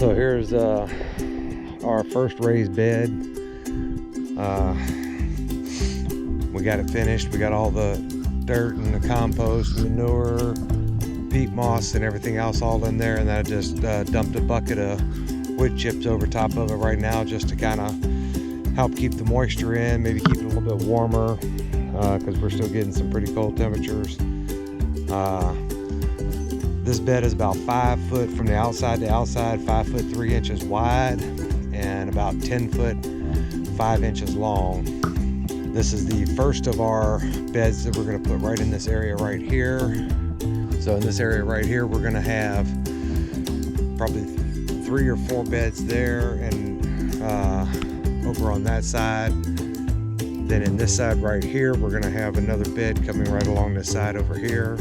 So here's our first raised bed. We got it finished. We got all the dirt and the compost, manure, peat moss and everything else all in there, and then I just dumped a bucket of wood chips over top of it right now just to kind of help keep the moisture in, maybe keep it a little bit warmer because we're still getting some pretty cold temperatures. This bed is about 5 foot from the outside to outside, 5 foot 3 inches wide, and about 10 foot 5 inches long. This is the first of our beds that we're going to put right in this area right here. So in this area right here, we're going to have probably 3 or 4 beds there, and over on that side. Then in this side right here, we're going to have another bed coming right along this side over here.